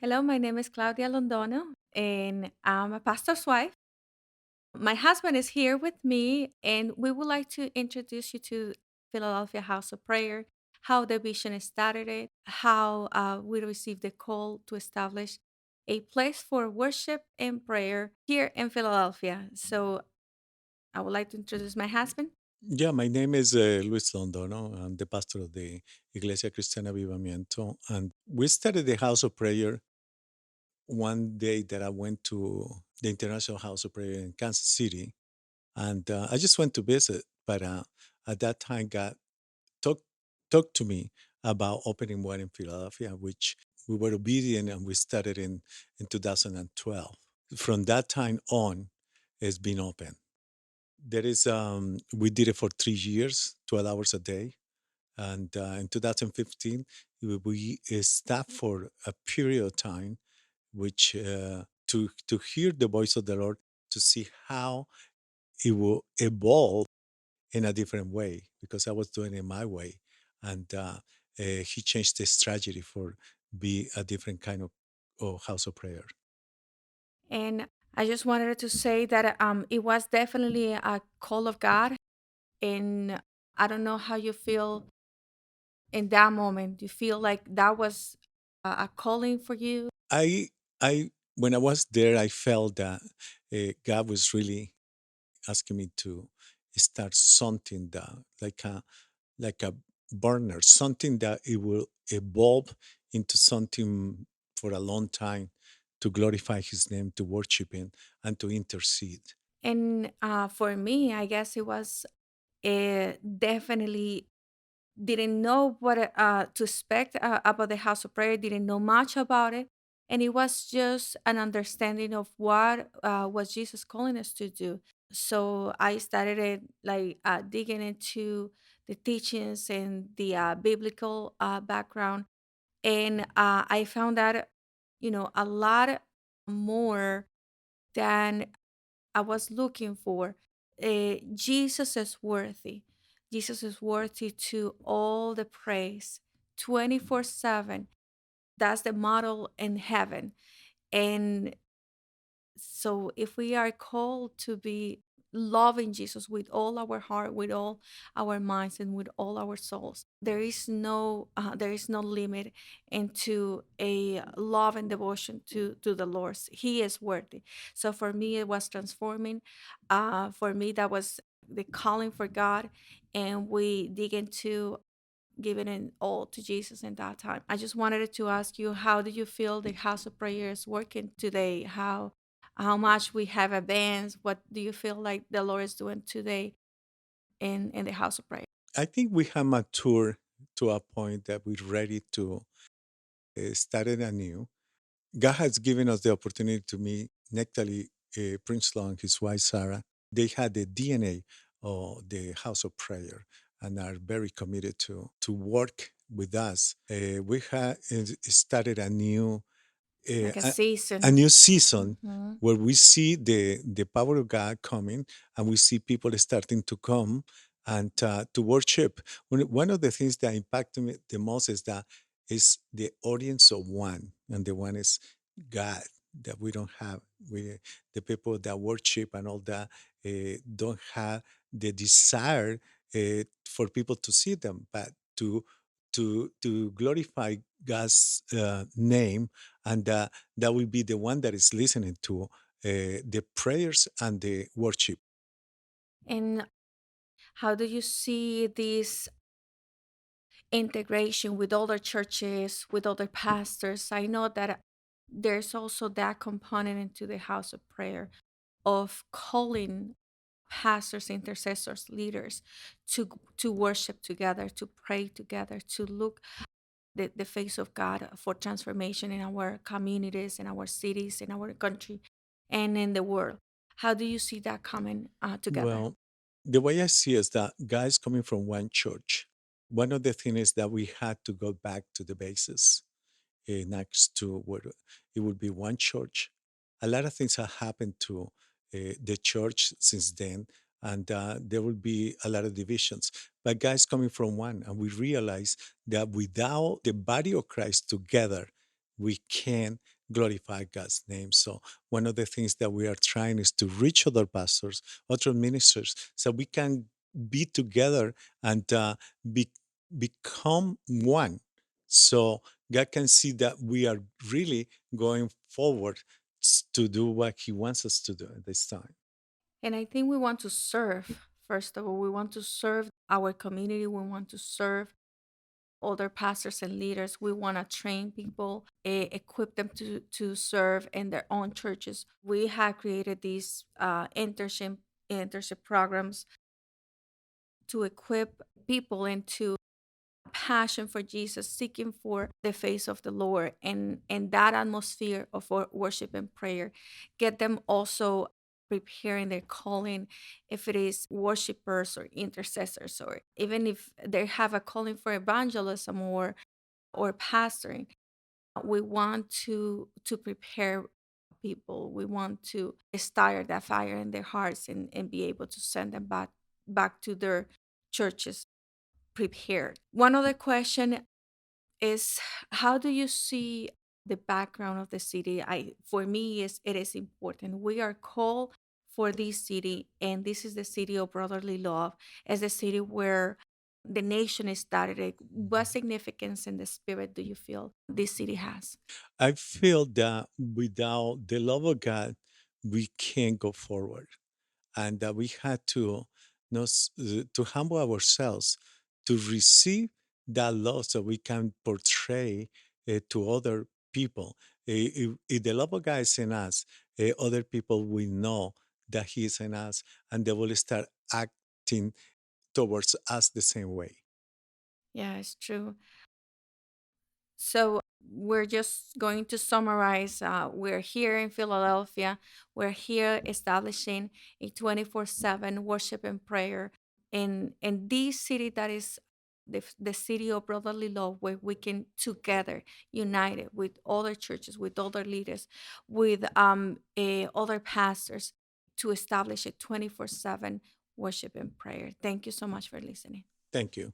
Hello, my name is Claudia Londono, and I'm a pastor's wife. My husband is here with me, and we would like to introduce you to Philadelphia House of Prayer, how the vision started, it, how we received the call to establish a place for worship and prayer here in Philadelphia. So I would like to introduce my husband. Yeah, my name is Luis Londono. I'm the pastor of the Iglesia Cristiana Avivamiento. And we started the House of Prayer one day that I went to the International House of Prayer in Kansas City. And I just went to visit. But at that time, God talked, talked to me about opening one in Philadelphia, which we were obedient and we started in 2012. From that time on, it's been open. We did it for 3 years, 12 hours a day. And in 2015, we stopped for a period of time, which to hear the voice of the Lord, to see how it will evolve in a different way, because I was doing it my way, and He changed the strategy for be a different kind of house of prayer. And I just wanted to say that it was definitely a call of God. And I don't know how you feel in that moment. Do you feel like that was a calling for you? I I when I was there, I felt that God was really asking me to start something that like a burner, something that it will evolve into something for a long time, to glorify His name, to worship Him, and to intercede. And for me, I guess it was definitely didn't know what to expect about the house of prayer, didn't know much about it. And it was just an understanding of what was Jesus calling us to do. So I started like digging into the teachings and the biblical background. And I found out, a lot more than I was looking for. Jesus is worthy. Jesus is worthy to all the praise 24/7. That's the model in heaven. And so if we are called to be loving Jesus with all our heart, with all our minds, and with all our souls, there is no limit into a love and devotion to the Lord. He is worthy. So for me, it was transforming. For me, that was the calling for God, and we dig into giving it all to Jesus in that time. I just wanted to ask you, how do you feel the house of prayer is working today? How much we have advanced? What do you feel like the Lord is doing today in the house of prayer? I think we have matured to a point that we're ready to start it anew. God has given us the opportunity to meet Nectali Princelow and his wife Sarah. They had the DNA of the House of Prayer and are very committed to work with us. We have started Like a a, a season. new season Hmm. where we see the power of God coming, and we see people starting to come and to worship. One of the things that impacted me the most is that is the audience of one, and the one is God. That we don't have, we the people that worship and all that don't have the desire for people to see them, but to glorify God's name, and that will be the one that is listening to the prayers and the worship. And how do you see this integration with other churches, with other pastors? I know that there's also that component into the house of prayer of calling pastors, intercessors, leaders to worship together, to pray together, to look the face of God for transformation in our communities, in our cities, in our country, and in the world. How do you see that coming together? Well, the way I see is that guys coming from one church, one of the things is that we had to go back to the basis next to what it would be one church. A lot of things have happened to the church since then, and there will be a lot of divisions. But guys coming from one, and we realize that without the body of Christ together, we can glorify God's name. So one of the things that we are trying is to reach other pastors, other ministers, so we can be together and be, become one. So God can see that we are really going forward to do what He wants us to do at this time. And I think we want to serve. First of all, we want to serve our community. We want to serve other pastors and leaders. We want to train people, equip them to serve in their own churches. We have created these internship programs to equip people into passion for Jesus, seeking for the face of the Lord, and that atmosphere of worship and prayer. Get them also preparing their calling, if it is worshipers or intercessors, or even if they have a calling for evangelism or pastoring. We want to prepare people. We want to start that fire in their hearts, and be able to send them back to their churches prepared. One other question is, how do you see the background of the city? I For me, is it is important. We are called for this city, and this is the city of brotherly love, as the city where the nation is started. What significance in the spirit do you feel this city has? I feel that without the love of God, we can't go forward, and that we had to to humble ourselves to receive that love, so we can portray it to other people. If the love of God is in us, other people will know that He is in us, and they will start acting towards us the same way. Yeah, it's true. So we're just going to summarize. We're here in Philadelphia. We're here establishing a 24/7 worship and prayer in this city that is the city of brotherly love, where we can together, united with other churches, with other leaders, with other pastors, to establish a 24/7 worship and prayer. Thank you so much for listening. Thank you.